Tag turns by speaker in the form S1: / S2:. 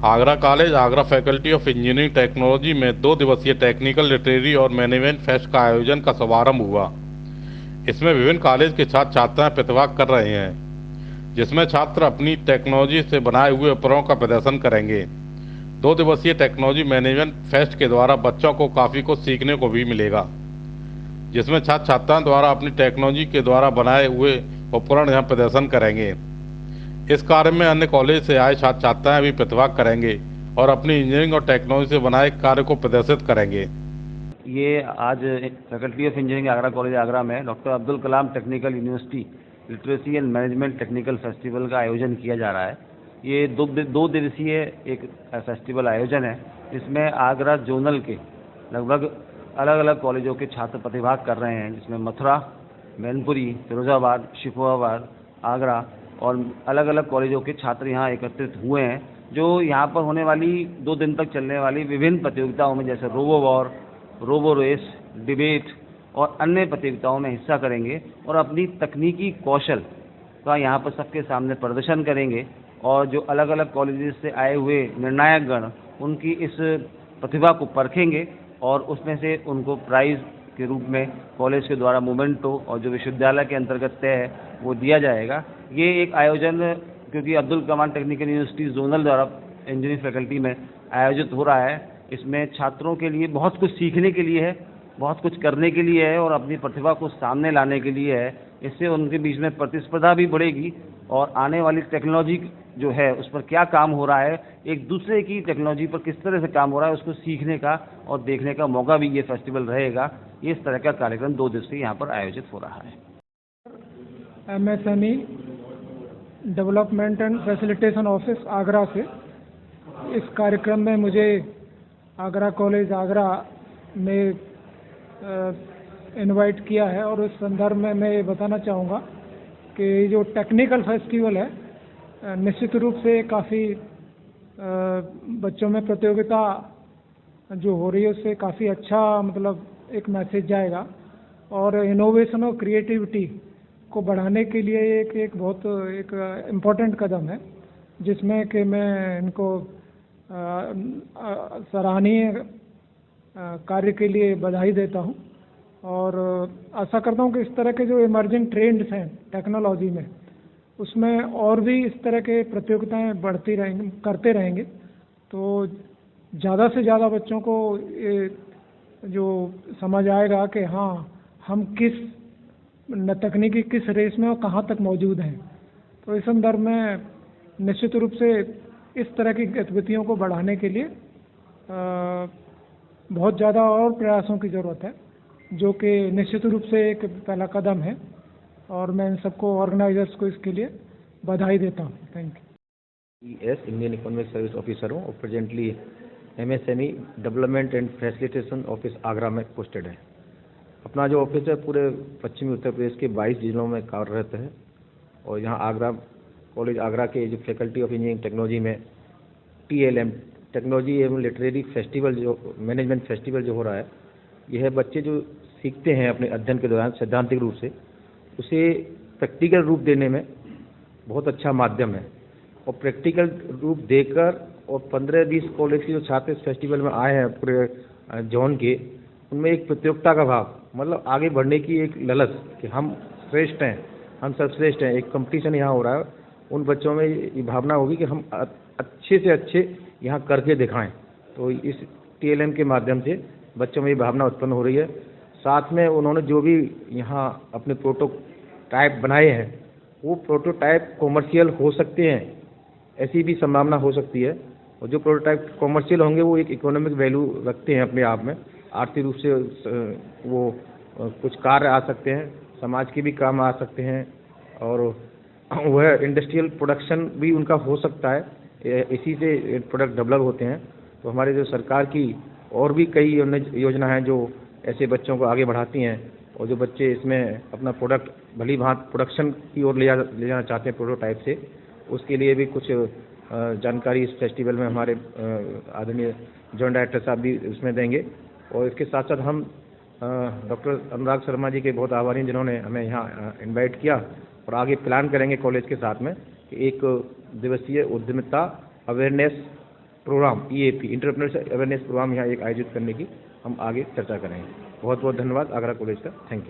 S1: Agra college Agra faculty of engineering technology में 2 दिवसीय technical literary और मैनेजमेंट फेस्ट का आयोजन का शुभारंभ हुआ। इसमें विभिन्न कॉलेज के छात्र छात्राएं प्रतिभाग कर रहे हैं, जिसमें छात्र अपनी टेक्नोलॉजी से बनाए हुए उपकरणों का प्रदर्शन करेंगे। 2 दिवसीय टेक्नोलॉजी मैनेजमेंट फेस्ट के द्वारा बच्चों को काफ़ी कुछ सीखने को भी मिलेगा, जिसमें छात्र छात्राओं द्वारा अपनी टेक्नोलॉजी के द्वारा बनाए हुए उपकरण यहाँ प्रदर्शन करेंगे। इस कार्य में अन्य कॉलेज से आए छात्र छात्राएं भी प्रतिभाग करेंगे और अपनी इंजीनियरिंग और टेक्नोलॉजी से बनाए कार्य को प्रदर्शित करेंगे।
S2: ये आज faculty of engineering Agra college Agra में doctor Abdul Kalam technical university literacy and management technical festival का आयोजन किया जा रहा है। ये दो दिवसीय एक फेस्टिवल आयोजन है, जिसमें आगरा जोनल के लगभग अलग अलग कॉलेजों के छात्र प्रतिभाग कर रहे हैं, जिसमें मथुरा, मैनपुरी, फिरोजाबाद, शिकोहाबाद, आगरा और अलग अलग कॉलेजों के छात्र यहाँ एकत्रित हुए हैं, जो यहाँ पर होने वाली 2 दिन तक चलने वाली विभिन्न प्रतियोगिताओं में जैसे robo war, robo race, debate और अन्य प्रतियोगिताओं में हिस्सा करेंगे और अपनी तकनीकी कौशल का यहाँ पर सबके सामने प्रदर्शन करेंगे। और जो अलग अलग कॉलेजेस से आए हुए निर्णायक गण उनकी इस प्रतिभा को परखेंगे और उसमें से उनको प्राइज़ के रूप में कॉलेज के द्वारा मोमेंटो और जो विश्वविद्यालय के अंतर्गत तय है वो दिया जाएगा। ये एक आयोजन क्योंकि Abdul Kalam technical university zonal द्वारा इंजीनियरिंग फैकल्टी में आयोजित हो रहा है, इसमें छात्रों के लिए बहुत कुछ सीखने के लिए है, बहुत कुछ करने के लिए है और अपनी प्रतिभा को सामने लाने के लिए है। इससे उनके बीच में प्रतिस्पर्धा भी बढ़ेगी और आने वाली टेक्नोलॉजी जो है उस पर क्या काम हो रहा है, एक दूसरे की टेक्नोलॉजी पर किस तरह से काम हो रहा है उसको सीखने का और देखने का मौका भी ये फेस्टिवल रहेगा। इस तरह का कार्यक्रम 2 दिवसीय यहाँ पर आयोजित हो रहा है।
S3: MSME development and facilitation office Agra से इस कार्यक्रम में मुझे आगरा कॉलेज आगरा में इनवाइट किया है और उस संदर्भ में मैं ये बताना चाहूँगा कि जो टेक्निकल फेस्टिवल है निश्चित रूप से काफ़ी बच्चों में प्रतियोगिता जो हो रही है उससे काफ़ी अच्छा मतलब एक मैसेज जाएगा और इनोवेशन और क्रिएटिविटी को बढ़ाने के लिए एक बहुत एक इम्पोर्टेंट कदम है, जिसमें कि मैं इनको सराहनीय कार्य के लिए बधाई देता हूं और आशा करता हूं कि इस तरह के जो इमर्जिंग ट्रेंड्स हैं टेक्नोलॉजी में उसमें और भी इस तरह के प्रतियोगिताएं बढ़ती रहेंगी करते रहेंगे तो ज़्यादा से ज़्यादा बच्चों को ये जो समझ आएगा कि हाँ हम किस तकनीकी किस रेस में और कहाँ तक मौजूद हैं। तो इस संदर्भ में निश्चित रूप से इस तरह की गतिविधियों को बढ़ाने के लिए बहुत ज़्यादा और प्रयासों की ज़रूरत है, जो कि निश्चित रूप से एक पहला कदम है और मैं इन सबको ऑर्गेनाइजर्स को इसके लिए बधाई देता हूँ। Thank you.
S4: Indian economic service officer हूँ और presently MSME development and facilitation office Agra में पोस्टेड है। अपना जो ऑफिस है पूरे पश्चिमी उत्तर प्रदेश के 22 जिलों में कार्यरत है और यहाँ आगरा कॉलेज आगरा के जो फैकल्टी ऑफ इंजीनियरिंग टेक्नोलॉजी में TLM टेक्नोलॉजी एवं लिटरेरी फेस्टिवल जो मैनेजमेंट फेस्टिवल जो हो रहा है, यह बच्चे जो सीखते हैं अपने अध्ययन के दौरान सैद्धांतिक रूप से उसे प्रैक्टिकल रूप देने में बहुत अच्छा माध्यम है और प्रैक्टिकल रूप देकर और 15-20 कॉलेज के जो छात्र इस फेस्टिवल में आए हैं पूरे जोन के, उनमें एक प्रतियोगिता का भाव मतलब आगे बढ़ने की एक ललच कि हम श्रेष्ठ हैं, हम सर्वश्रेष्ठ हैं, एक कंपटीशन यहाँ हो रहा है। उन बच्चों में ये भावना होगी कि हम अच्छे से अच्छे यहाँ करके दिखाएं। तो इस TLM के माध्यम से बच्चों में ये भावना उत्पन्न हो रही है। साथ में उन्होंने जो भी यहाँ अपने प्रोटोटाइप बनाए हैं वो प्रोटोटाइप कॉमर्शियल हो सकते हैं, ऐसी भी संभावना हो सकती है। और जो प्रोटोटाइप कॉमर्शियल होंगे वो एक इकोनॉमिक वैल्यू रखते हैं अपने आप में, आर्थिक रूप से वो कुछ कार्य आ सकते हैं, समाज के भी काम आ सकते हैं और वह इंडस्ट्रियल प्रोडक्शन भी उनका हो सकता है। इसी से प्रोडक्ट डेवलप होते हैं। तो हमारे जो सरकार की और भी कई योजना हैं जो ऐसे बच्चों को आगे बढ़ाती हैं और जो बच्चे इसमें अपना प्रोडक्ट भली भांति प्रोडक्शन की ओर ले जाना चाहते हैं प्रोटोटाइप से, उसके लिए भी कुछ जानकारी इस फेस्टिवल में हमारे आदरणीय जॉइंट डायरेक्टर साहब भी उसमें देंगे। और इसके साथ साथ हम डॉक्टर अनुराग शर्मा जी के बहुत आभारी हैं जिन्होंने हमें यहाँ इनवाइट किया और आगे प्लान करेंगे कॉलेज के साथ में कि 1 दिवसीय उद्यमिता awareness programme EAP entrepreneurship awareness programme यहाँ एक आयोजित करने की हम आगे चर्चा करेंगे। बहुत बहुत धन्यवाद आगरा कॉलेज का। Thank you.